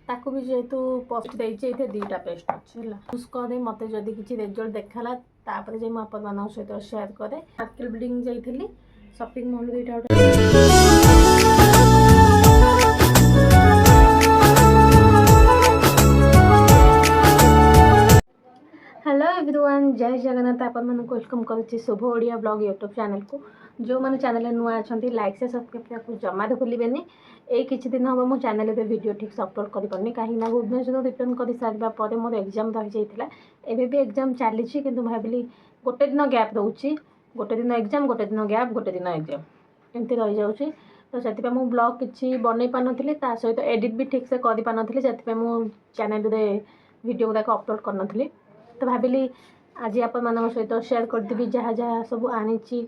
ताकू भी जेहेतु पोस्ट देती दुईटा पेस्ट अच्छे यूज करे मत जदि किसी रिजल्ट देखाला तापर जे मुझे सहित सेयार करे मार्केट बिल्डिंग जाइली शॉपिंग मॉल दुईटा हेलो एवरीवन जय जगन्नाथ आपण मन वेलकम करुच्ची शुभ ओडिया ब्लॉग यूट्यूब चैनल को जो मैंने चैनल नुआ अच्छा लाइक से सब्सक्राइब को जमा भूलें ये किसी दिन हम मो चैनल पे वीडियो ठीक से अपलोड कर पार्नी कहीं भुवनेश्वर रिटर्न कर सारा मोर एग्जाम रही जाता एवं भी एग्जाम चली कि भाविली गोटे दिन गैप रोचे गोटे दिन एग्जाम गोटे दिन गैप गोटे दिन एग्जाम एमती रही जाऊँगी तो से ब्लॉग किसी बन पार्नी सहित एडिट भी ठीक से कर पार्नी से चैनल वीडियो गुड़ाक अपलोड कर तो भाविली आज आपण सहित शेयर करदेवी जहाँ जहाँ सब आनी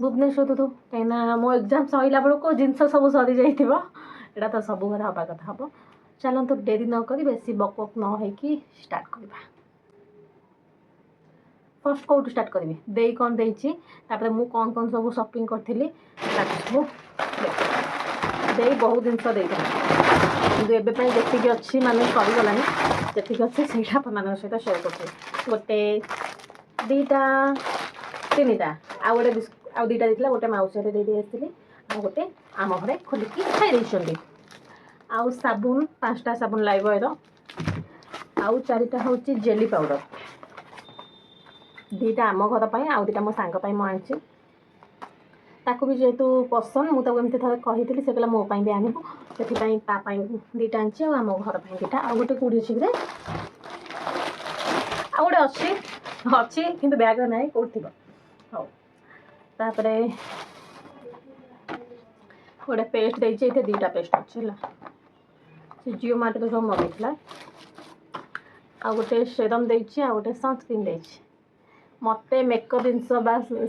भुवनेश्वर तो कहीं मो एग्जाम सरला बेलू जिनस सब सरी जाइए तो सब घर हवा कथा हम चलते डेरी नक बेसी बक बक नई स्टार्ट करवा फर्स्ट कौट स्टार्ट करी दे कौन देती मु कौन कौन सब शॉपिंग करी दे बहुत जिनस एवं जी अच्छी माने सरीगला जी अच्छे से सहित शेयर कर गोटे दीटा तीन टा आ गए आउ दीटा देता गोटे मौसी दे आसती आ गोटे आम घरे खोलिकी खाई आउ साबुन 5टा साबुन लाइबॉय आउ 4टा हूँ जेली पाउडर दीटा आम घर पर आउ दीटा मो सांग मुझे ताकू भी जेहेतु पसंद मुझे थे कही से कहला मोपाई भी आनबू से दीटा आनी आम घर पर दीटा आ गोटे कूड़ी अच्छी आ गोटे अच्छी अच्छी कि बैग ना कौट थी हाँ तापर गोटे पेस्ट देती दुईटा पेस्ट अच्छे से जियो मार्ट तो सब मंगेला आ गोटे सेरम देती आ गोटे सनस्क्रीन देती मत मेकअप जिनस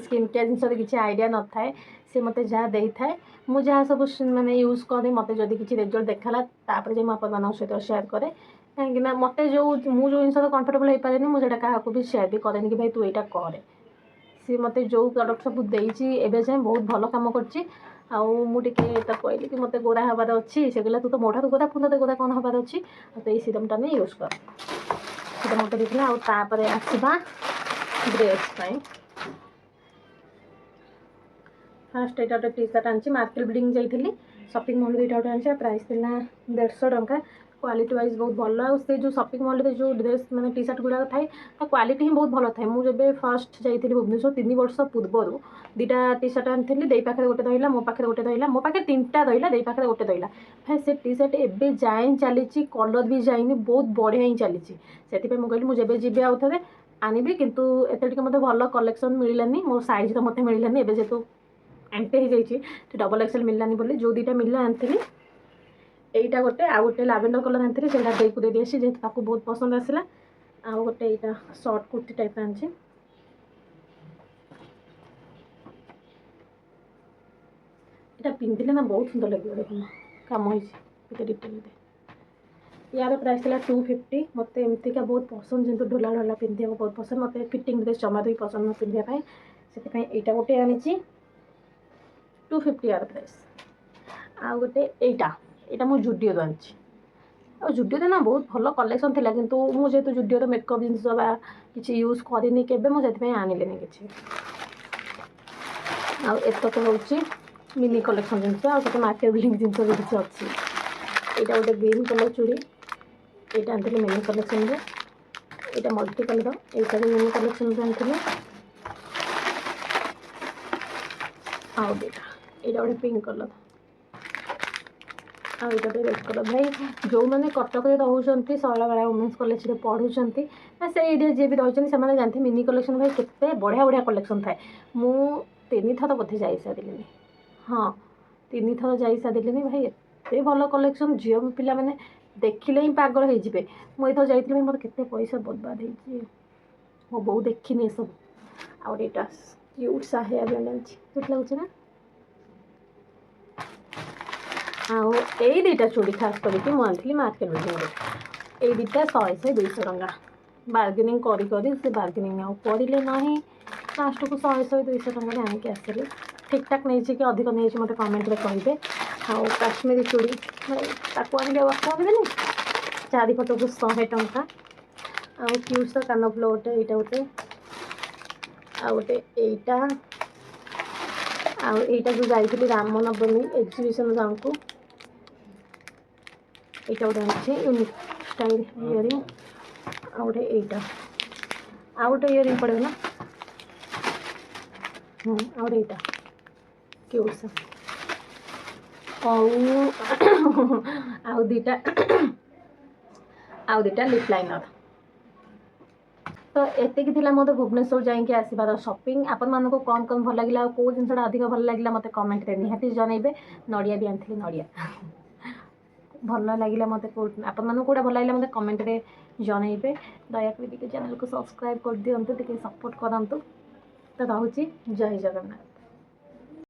स्किन केयर जिनस किसी आइडिया न थाए सी मत जहाँ दे थाए मुझे जहाँ सब मैंने यूज करे मत जदि किसी रिजल्ट देखाला तापर जे मुझे सहित शेयर करे कहीं मत जो मुझे जिन कंफर्टेबल हो पारे मुझे क्या भी शेयर भी करेनि कि भाई तू यहाँ कर सी मत जो प्रडक्ट सब देती एवं जाए बहुत भल कम कर मुझे कहली कि मत गोरा हबार अच्छी से कहला तू तो मोटा गोरा पुनः गोरा कौन हबार अच्छी तो ये सीरमटा नहीं यूज कर सीटा मत देखला आउे आसवा ड्रेस फास्ट यहाँ गोटे टी सार्ट आनी मार्केट बिल्डिंग जाइली शॉपिंग मॉल दुईटा गोटे आनी प्राइस थी 150 टंका क्वालिटी वाइज बहुत भल से जो शॉपिंग मॉल में जो ड्रेस मैंने टी सार्ट गुड़ाक थाए क्वालिटी ही बहुत भल थाए मुझे फर्स्ट जाइली भुवनेश्वर 3 वर्ष पूर्व दीटा टी सार्ट आनी दे पाखे गोटे रहा मो पाखे गोटे रहा मो पाखे 3टा रहा दे पाखे गोटे रहा भाई से टी सार्ट एवं जाए चली कलर भी जाइनी बहुत बढ़िया ही चली से मुझे मुझे जी आउ थे आनबी किंतु एत मत भल कलेक्शन मिलानी मो साइज तो मत मिलानी एवं जेहतु एमती हो जाइए डबल एक्सएल मिलानी बोली जो दुईटा मिलला आनी यहीटा गोटे आ गोटे लावेंडर कलर आनी से दे को दे आसी जेहतु बहुत पसंद आसला आ गोटे यहाँ सर्ट कुर्ती टाइप आनी यहाँ पिंधिले ना बहुत सुंदर लगे देखो कम होते डिटेल यार प्राइस था 250 मत एमतीका बहुत पसंद जेहतु ढोला ढोला पिंधा बहुत पसंद मत फिटिंग ड्रेस जमा भी पसंद न पिंधापी से यहाँ गोटे आनी 250 यार प्राइस आ गोटे यहाँ मुझे जुडियो आनी और जुडियो ना बहुत भल कलेक्शन थी किंतु मुझे जुडियो मेकअप जिनस किसी यूज करनी के मुझे आनिले कि आतक हूँ मिनी कलेक्शन जिनस आते मार्केट बिल्डिंग जिनस भी किसी अच्छी यहाँ गोटे ग्रीन कलर चूड़ी यहाँ आनी मिनी कलेक्शन यहाँ मल्टी कलर यहाँ भी मिनी कलेक्शन आनी आउ दुटा यहाँ गोटे पिंक कलर आ गोटे रेड कलर भाई जो मैंने कटक रोचे शैलवाला वुमेन्स कॉलेज में पढ़ुंट से एरिया जी भी रही से जानते मिनी कलेक्शन भाई केते बढ़िया बढ़िया कलेक्शन थाए मु 3 थर बोधे जा सारे हाँ 3 थर जा सारे भाई एत भल कलेक्शन झील पिला मैंने देखिले ही पागल होते मुझे जाइए मोर केते पैसा बर्बाद हो मो बो देखनी सब आईटा क्यूट सा हेयर बैंड आनी लगे ना आउ यही दुईटा चूड़ी खास करके मुझे मार्केट बिल्डिंग ये दुईटा 100-200 टंका बार्गेनिंग से बार्गेनिंग आउ करें ना लास्ट को 100-200 टंका आनिक आसली ठीक ठाक नहीं कि अधिक नहीं मत कमेंट में कहे आउ काश्मीरी चूड़ी ताकू आने कहदेनी ଚାରିପଟକୁ 100 ଟଙ୍କା। ଆଉ କ୍ୟୁଟ୍ସ କାନଫୁଲ ଗୋଟେ, ଏଇଟା ଗୋଟେ, ଆଉ ଗୋଟେ ଏଇଟା, ଆଉ ଏଇଟା ଯେଉଁ ଯାଇଥିଲି ରାମନବମୀ ଏକ୍ଜିବିସନ୍ ଗାଁକୁ, ଏଇଟା ଗୋଟେ ଅଛି ୟୁନିକ୍ ଷ୍ଟାଇଲ୍ ଇୟରିଂ। ଆଉ ଗୋଟେ ଏଇଟା, ଆଉ ଗୋଟେ ଇୟରିଂ ପଡ଼ିବ ନା, ଆଉ ଗୋଟେ ଏଇଟା କ୍ୟୁଟ୍ସ। ଆଉ ଦୁଇଟା লিপ ଲାଇନର୍। ତ ଏତିକି ଥିଲା ମୋତେ ଭୁବନେଶ୍ୱର ଯାଇକି ଆସିବାର ସପିଂ। ଆପଣମାନଙ୍କୁ କ'ଣ କ'ଣ ଭଲ ଲାଗିଲା ଆଉ କେଉଁ ଜିନିଷଟା ଅଧିକ ଭଲ ଲାଗିଲା ମୋତେ କମେଣ୍ଟରେ ନିହାତି ଜଣାଇବେ। ନଡ଼ିଆ ବି ଆଣିଥିଲି, ନଡ଼ିଆ ଭଲ ଲାଗିଲା ମୋତେ, ଆପଣମାନଙ୍କୁ କେଉଁଟା ଭଲ ଲାଗିଲା ମୋତେ କମେଣ୍ଟରେ ଜଣାଇବେ। ଦୟାକରି ଟିକେ ଚ୍ୟାନେଲକୁ ସବସ୍କ୍ରାଇବ୍ କରିଦିଅନ୍ତୁ, ଟିକେ ସପୋର୍ଟ କରନ୍ତୁ। ତ ରହୁଛି, ଜୟ ଜଗନ୍ନାଥ।